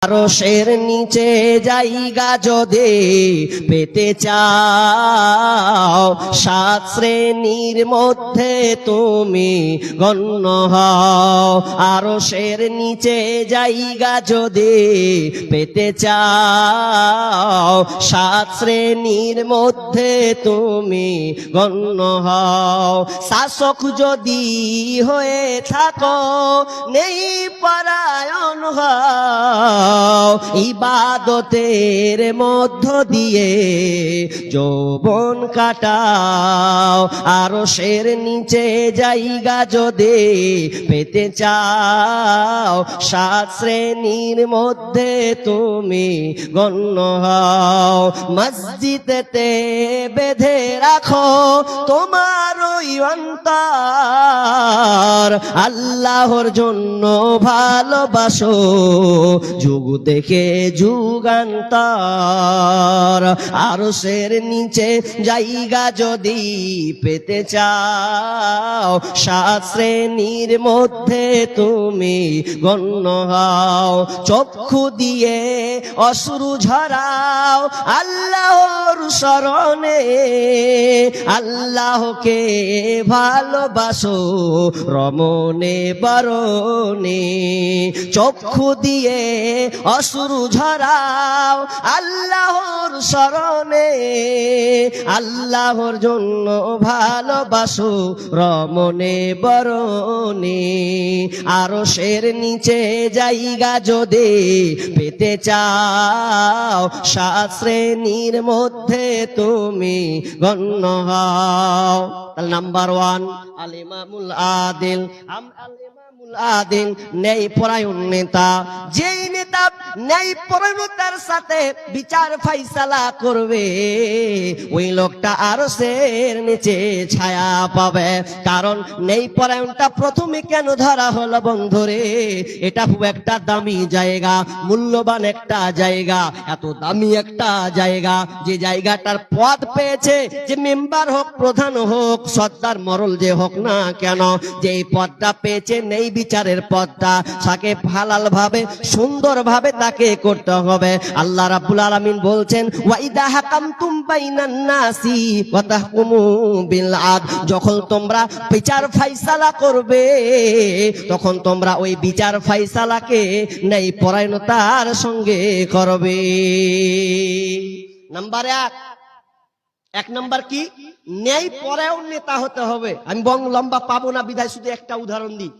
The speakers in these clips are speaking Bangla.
আরশের নিচে জায়গা যদি পেতে চাও, সাত শ্রেণীর মধ্যে তুমি গণ্য হও। আরশের নিচে জায়গা যদি পেতে চাও, সাত শ্রেণীর মধ্যে তুমি গণ্য হও। শাসক যদি হয়ে থাকো, নেই পরায়ণ হও। ইবাদতের মধ্য দিয়ে যৌবন কাটাও। আরশের নিচে জায়গা যদি পেতে চাও, সাত শ্রেণীর মধ্যে তুমি গণ্য হও। মসজিদেতে বেঁধে রাখো তোমার ওই অন্তর, আল্লাহর জন্য ভালোবাসো যুগ দেখে যুগান্তর। আরশের নিচে জায়গা যদি পেতে চাও, সাত শ্রেণীর মধ্যে তুমি গণ্য হও। চক্ষু দিয়ে অশ্রু ঝরাও আল্লাহর শরণে, আল্লাহকে ভালোবাসো রমনে বরণে। চক্ষু দিয়ে অশ্রু ঝরাও আল্লাহর শরণে, আল্লাহর জন্য ভালোবাসো রমনে বরণে। আরশের নিচে জায়গা যদি পেতে চাও, সাত শ্রেণীর মধ্যে তুমি গণ্য হও। তাহলে নাম্বার ওয়ান আল ইমামুল আদিল। আদিল ন্যায় পরায়ণ নেতা, যেই নেতা ন্যায় পরায়ণতার সাথে বিচার ফাইসালা করবে, ওই লোকটা আরশের নিচে ছায়া পাবে। কারণ ন্যায় পরায়ণটা প্রথমে কেন ধরা হলো বন্ধুরে? এটা খুব একটা দামি জায়গা, মূল্যবান একটা জায়গা, এত দামি একটা জায়গা যে জায়গাটার পদ পেয়েছে, যে মেম্বার হোক, প্রধান হোক, সর্দার মরল যে হোক না কেন, যে পদটা পেয়েছে নেই বিচারের পদটা, তাকে হালাল ভাবে সুন্দর ভাবে তাকে করতে হবে। আল্লাহ রাব্বুল আলামিন বলছেন, ওয়াইদা হাকামতুম বাইনান নাসি ওয়া তাহকুমু বিল আদল। যখন তোমরা বিচার ফাইসালা করবে, তখন তোমরা ওই বিচার ফাইসালাকে ন্যায় পরায়ণতার সঙ্গে করবে। নাম্বার এক নাম্বার কি? ন্যায় পরায়ণ নেতা হতে হবে। আমি বং লম্বা পাবো না বিধায় শুধু একটা উদাহরণ দিই।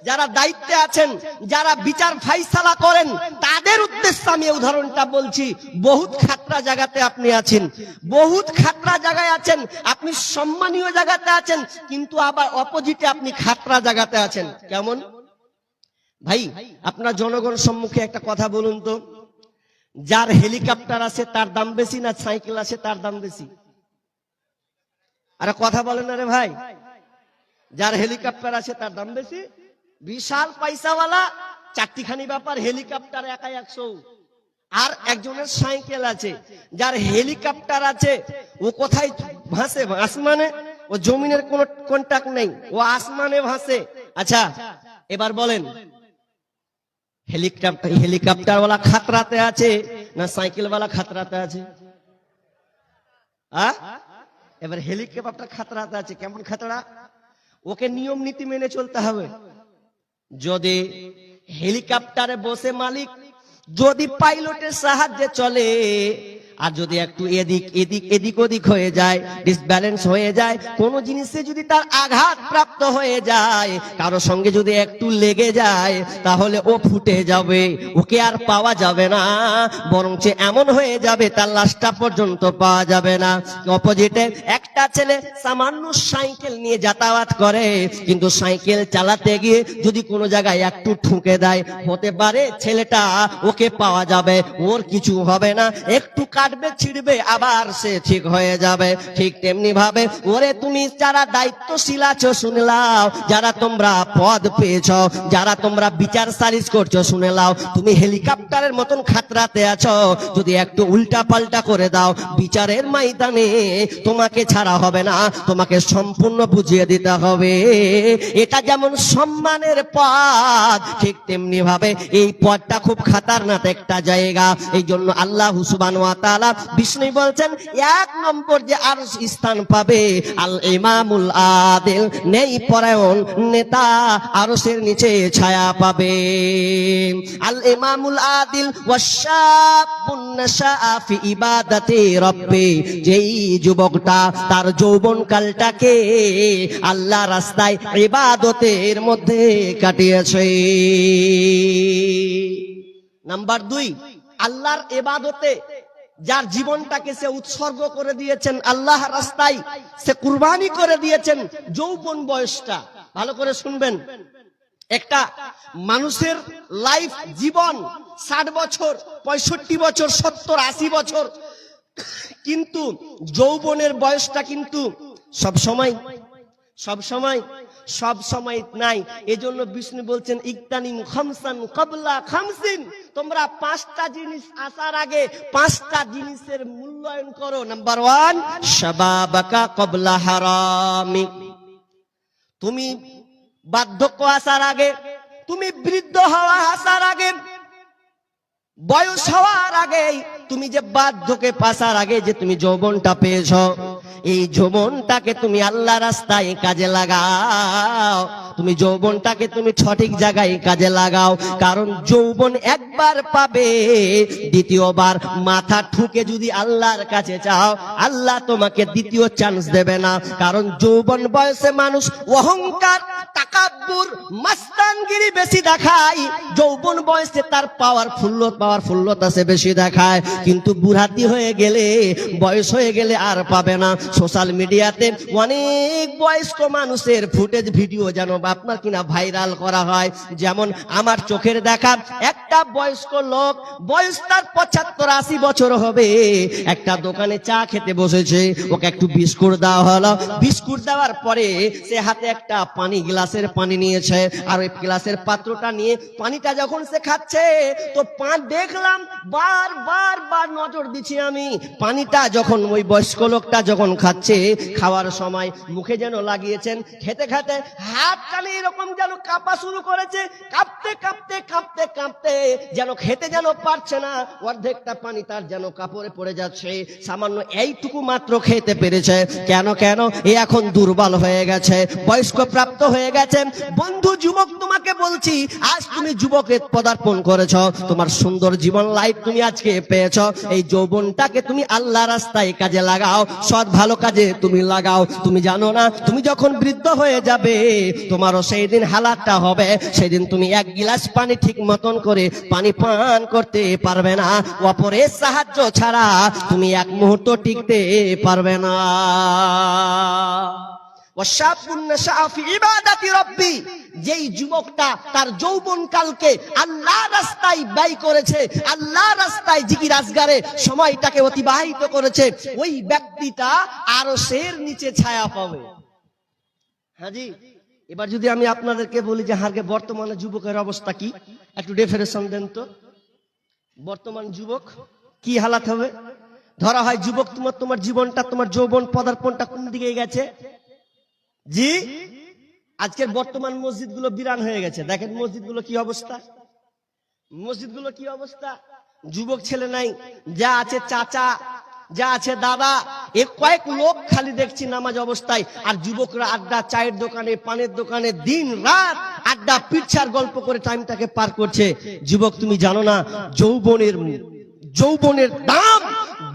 যারা দায়িত্বে আছেন, যারা বিচার ফাইসালা করেন, তাদের উদ্দেশ্যে আমি উদাহরণটা বলছি। বহুত খাতরা জায়গাতে আপনি আছেন, বহুত খাতরা জায়গায় আছেন, আপনি সম্মানীয় জায়গাতে আছেন, কিন্তু আবার অপোজিটে আপনি খাতরা জায়গাতে আছেন। কেমন ভাই? আপনার জনগণ সম্মুখে একটা কথা বলুন তো, যার হেলিকপ্টার আছে তার দাম বেশি না সাইকেল আছে তার দাম বেশি? আরে কথা বলেন না রে ভাই। যার হেলিকপ্টার আছে তার দাম বেশি। বিশাল পয়সাওয়ালা, চারটিখানি ব্যাপার, হেলিকপ্টার একাই 100। আর একজনের সাইকেল আছে। যার হেলিকপ্টার আছে ও কোথায় ভাসে? আসমানে। ও জমিনের কোনো কন্টাক্ট নেই, ও আসমানে ভাসে। আচ্ছা এবার বলেন, হেলিকপ্টার ওয়ালা খাতরাতে আছে না সাইকেল ওয়ালা খাতরাতে আছে? এবার হেলিকপ্টার খাতরাতে আছে। কেমন খাতরা? ওকে নিয়ম নীতি মেনে চলতে হবে। যদি হেলিকপ্টারে বসে মালিক যদি পাইলটের সাহায্যে চলে, আর যদি একটু এদিক ওদিক হয়ে যায়, ডিসব্যালেন্স হয়ে যায়, কোন জিনিসে যদি তার আঘাত প্রাপ্ত হয়ে যায়, কারো সঙ্গে যদি একটু লেগে যায়, তাহলে ও ফুটে যাবে, ওকে আর পাওয়া যাবে না, বরঞ্চ এমন হয়ে যাবে তার লাশটা পর্যন্ত পাওয়া যাবে না। অপোজিটে একটা ছেলে সামান্য সাইকেল নিয়ে যাতায়াত করে, কিন্তু সাইকেল চালাতে গিয়ে যদি কোনো জায়গায় একটু ঠুকে দেয়, হতে পারে ছেলেটা ওকে পাওয়া যাবে, ওর কিছু হবে না, একটু কাটবে ছিড়বে আবার সে ঠিক হয়ে যাবে। ঠিক তেমনি ভাবে ওরে তুমি যারা দায়িত্বশীল আছো শুনে লাও, যারা তোমরা পদ পেয়েছো, যারা তোমরা বিচার সালিশ করছো শুনে লাও, তুমি হেলিকপ্টারের মতন খাতরাতে আছো, যদি একটু উল্টা পাল্টা করে দাও বিচারের ময়দানে তোমাকে ছাড়া হবে না, তোমাকে সম্পূর্ণ বুঝিয়ে দিতে হবে। এটা যেমন সম্মানের পদ, ঠিক তেমনি ভাবে এই পদটা খুব খাতারনাক একটা জায়গা। এই জন্য আল্লাহ সুবহানাহু ওয়া তাআলা বিষ্ণু বলছেন 1 নম্বর যে আরশ স্থান পাবে আল ইমামুল আদিল, ন্যায় পরায়ণ নেতা আরশের নিচে ছায়া পাবে। আল ইমামুল আদিল ওয়াশাবুন নাশাআ ফি ইবাদাতি রাব্বি, যেই যুবকটা তার যৌবন কালটাকে আল্লাহ রাস্তায় ইবাদতের মধ্যে কাটিয়েছে। নাম্বার 2, আল্লাহর ইবাদতে যার জীবনটাকে সে উৎসর্গ করে দিয়েছেন আল্লাহ রাস্তায়, সে কুরবানি করে দিয়েছেন যৌবন বয়সটা। ভালো করে শুনবেন, একটা মানুষের লাইফ জীবন 60 বছর, 65 বছর, 70, 80 বছর, কিন্তু যৌবনের বয়সটা কিন্তু সব সময় নাই। এজন্য বিষ্ণু বলছেন ইকতানিম খামসান ক্বাবলা খামসিন, তোমরা 5টা জিনিস আসার আগে 5টা জিনিসের মূল্যায়ন করো। নাম্বার 1, শাবাবাকা ক্বাবলা হারামিক, তুমি বার্ধক্য আসার আগে, তুমি বৃদ্ধ হওয়া আসার আগে, বয়স হওয়ার আগে, তুমি যে বার্ধক্যে পাসার আগে যে তুমি যৌবনটা পেয়েছো, এই যৌবনটাকে তুমি আল্লাহ রাস্তায় কাজে লাগাও। তুমি যৌবনটাকে তুমি সঠিক জায়গায় কাজে লাগাও, কারণ যৌবন একবার পাবে, দ্বিতীয়বার মাথা ঠুকে যদি আল্লাহর কাছে চাও আল্লাহ তোমাকে দ্বিতীয় চান্স দেবে না। কারণ যৌবন বয়সে মানুষ অহংকার, তাকাব্বুর, মাস্তানগিরি বেশি দেখায়, যৌবন বয়সে তার পাওয়ারফুলতা সে বেশি দেখায়। কিন্তু বুড়াতি হয়ে গেলে, বয়স হয়ে গেলে আর পাবে না। সোশ্যাল মিডিয়াতে অনেক বয়স্ক মানুষের ফুটেজ ভিডিও যেন আপনার কিনা ভাইরাল করা হয়। যেমন আমার চোখের দেখা একটা বয়স্ক লোক, বয়স তার 75-80 বছর হবে, একটা দোকানে চা খেতে বসেছে, ওকে একটু বিস্কুট দেওয়া হলো। বিস্কুট দেওয়ার পরে সে হাতে একটা গ্লাসের পানি নিয়েছে, আর ওই গ্লাসের পাত্রটা নিয়ে পানিটা যখন সে খাচ্ছে তো দেখলাম বার নজর দিচ্ছি আমি, পানিটা যখন ওই বয়স্ক লোকটা যখন খাচ্ছে, খাওয়ার সময় মুখে যেন লাগিয়েছেন, খেতে খেতে হাতটা এরকম যেন কাঁপা শুরু করেছে, কাঁপতে যেন খেতে যেন পারছে না, অর্ধেকটা পানি তার যেন কাপড়ে পড়ে যাচ্ছে, সামান্য এইটুকু মাত্র খেতে পেরেছে। কেন এ এখন দুর্বল হয়ে গেছে, বয়স্ক প্রাপ্ত হয়ে গেছে। বন্ধু যুবক, তোমাকে বলছি, আজ তুমি যুবকের পদার্পণ করেছ, তোমার সুন্দর জীবন লাইফ তুমি আজকে পেয়েছ, এই যৌবনটাকে তুমি আল্লাহ রাস্তায় কাজে লাগাও, সৎ ভালো কাজে তুমি লাগাও। তুমি জানো না তুমি যখন বৃদ্ধ হয়ে যাবে তোমারও সেই দিন হালাতটা হবে, সেদিন তুমি 1 গিলাস পানি ঠিক মতন করে পানি পান করতে পারবে না, অপরের সাহায্য ছাড়া তুমি 1 মুহূর্ত টিকতে পারবে না। ওয়াশাবুন নাশাআ ফি ইবাদাতি রাব্বি, যেই যুবকটা তার যৌবন কালকে আল্লাহ রাস্তায় ব্যয় করেছে, আল্লাহ রাস্তায় জিকির আজগারে সময়টাকে অতিবাহিত করেছে, ওই ব্যক্তিটা আরশের নিচে ছায়া পাবে। হাজি, এবার যদি আমি আপনাদেরকে বলি যে হারকে বর্তমানে যুবকের অবস্থা কি, একটু ডেফিনেশন দেন তো। বর্তমান যুবক কি হালাত হবে? ধরা হয় যুবক, তোমার জীবনটা, তোমার যৌবন পদার্পণটা কোন দিকে গেছে? জি, আজকের বর্তমান মসজিদগুলো বিরান হয়ে গেছে। দেখেন মসজিদগুলো কি অবস্থা, যুবক ছেলে নাই, যা আছে চাচা, যা আছে দাদা, কয়েক লোক খালি দেখছি নামাজ অবস্থায়, আর যুবকরা আড্ডা, চায়ের দোকানে, পানের দোকানে দিন রাত আড্ডা, পিচ্ছার গল্প করে টাইমটাকে পার করছে। যুবক, তুমি জানো না যৌবনের দাম,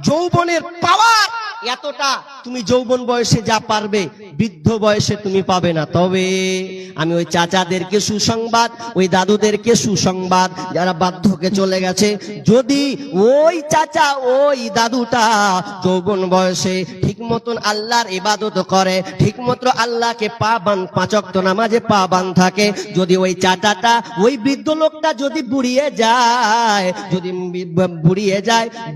যৌবনের পাওয়ার এতটা তুমি যৌবন বয়সে যা পারবে বৃদ্ধ বয়সে তুমি পাবে না। তবে আমি ওই চাচাদেরকে সুসংবাদ, ওই দাদুদেরকে সুসংবাদ, যারা বার্ধক্যে চলে গেছে, যদি ওই চাচা ওই দাদুটা যৌবন বয়সে ঠিক মতন আল্লাহর ইবাদত করে, ঠিক মতো আল্লাহকে পাঁচ ওয়াক্ত নামাজে পাবান থাকে, যদি ওই চাচাটা ওই বৃদ্ধ লোকটা যদি বুড়িয়ে যায়, যদি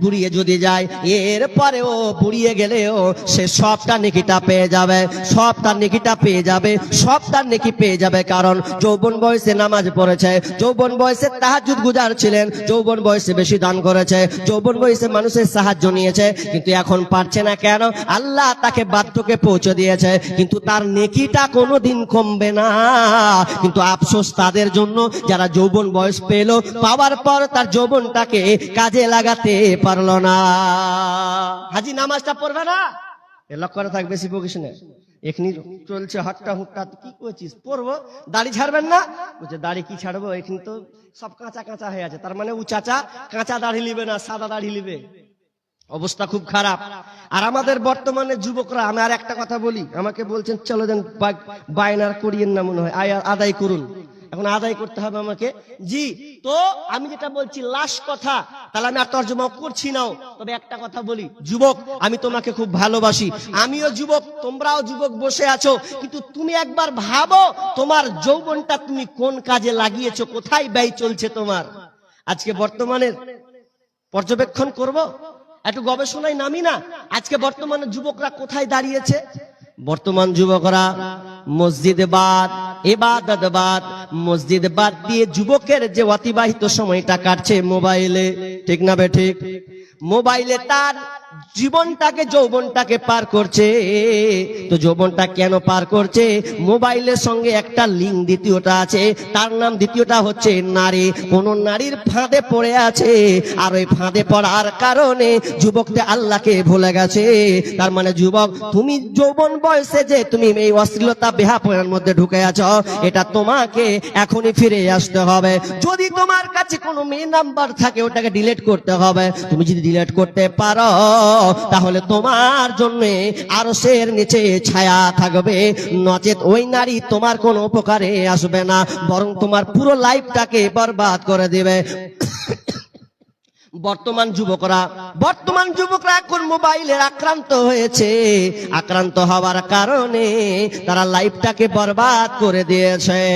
বুড়িয়ে যদি যায়, এরপরেও বুড়িয়ে গেলেও সে সবটা নেকিটা পেয়ে যাবে, সবটা নেকিটা পেয়ে যাবে, সবটা নেকি পেয়ে যাবে। কারণ যৌবন বয়সে নামাজ পড়েছে, যৌবন বয়সে তাহাজ্জুদ গুজার ছিলেন, যৌবন বয়সে বেশি দান করেছে, যৌবন বয়সে মানুষের সাহায্য নিয়েছে, কিন্তু এখন পারছে না। কেন? আল্লাহ তাকে বার্ধক্যে পৌঁছে দিয়েছে, কিন্তু তার নেকিটা কোনোদিন কমবে না। কিন্তু আফসোস তাদের জন্য যারা যৌবন বয়স পেল, পাওয়ার পর তার যৌবনটাকে কাজে লাগাতে পারলো না। হাজি নামাজটা পড়বে না, লক্ষ্য করে থাকবে সিপোকেশনে। এখনি চলছে হাট্টা হুট্টা, কি করছিস? পড়বো। দাড়ি ছাড়বেন না? বলছে দাড়ি কি ছাড়বো, এখানে তো সব কাঁচা কাঁচা হয়ে আছে। তার মানে ও চাচা কাঁচা দাড়ি নিবে না, সাদা দাড়ি নিবে। অবস্থা খুব খারাপ। আর আমাদের বর্তমানে যুবকরা, আমি আর একটা কথা বলি, আমাকে বলছেন চলো দেন বায়নার করিয়েন না, মনে হয় আদায় করুন। এখন আদায় করতে হবে আমাকে। জি, তো আমি যেটা বলছি লাস্ট কথা, তাহলে আমি আর তর্জমা করছি না। তবে একটা কথা বলি, যুবক আমি তোমাকে খুব ভালোবাসি, আমিও যুবক, তোমরাও যুবক বসে আছো, কিন্তু তুমি একবার ভাবো তোমার যৌবনটা তুমি কোন কাজে লাগিয়েছো, কোথায় ব্যয় চলছে তোমার। আজকে বর্তমানের পর্যবেক্ষণ করব, একটু গবেষণায় নামি না। আজকে বর্তমানে যুবকরা কোথায় দাঁড়িয়েছে? বর্তমান যুবকরা মসজিদ বাদ, ইবাদত বাদ, মসজিদ বাদ দিয়ে যুবকের যে অতিবাহিত সময়টা কাটছে মোবাইলে, ঠিক না বে ঠিক? মোবাইলে তার জীবনটাকে, যৌবনটাকে পার করছে। তো যৌবনটা কেন পার করছে? মোবাইলের সঙ্গে একটা লিঙ্ক দ্বিতীয়টা আছে, তার নাম দ্বিতীয়টা হচ্ছে নারী। কোন নারীর ফাঁদে পড়ে আছে, আর ওই ফাঁদে পড়ার কারণে যুবকটা আল্লাহকে ভুলে গেছে। তার মানে যুবক, তুমি যৌবন বয়সে যে তুমি এই অশ্লীলতা বেহাপনার মধ্যে ঢুকে আছো, এটা তোমাকে এখনই ফিরে আসতে হবে। যদি তোমার কাছে কোনো মেয়ে নাম্বার থাকে, ওটাকে ডিলিট করতে হবে। তুমি যদি ডিলিট করতে পারো, তাহলে তোমার জন্য আরশের নিচে ছায়া থাকবে, নচেত ওই নারী তোমার কোনো উপকারে আসবে না, বরং তোমার পুরো লাইফটাকে বরবাদ করে দিবে। বর্তমান যুবকরা এখন মোবাইলের আক্রান্ত হয়েছে। আক্রান্ত হওয়ার কারণে তারা লাইফটাকে বরবাদ করে দিয়েছে।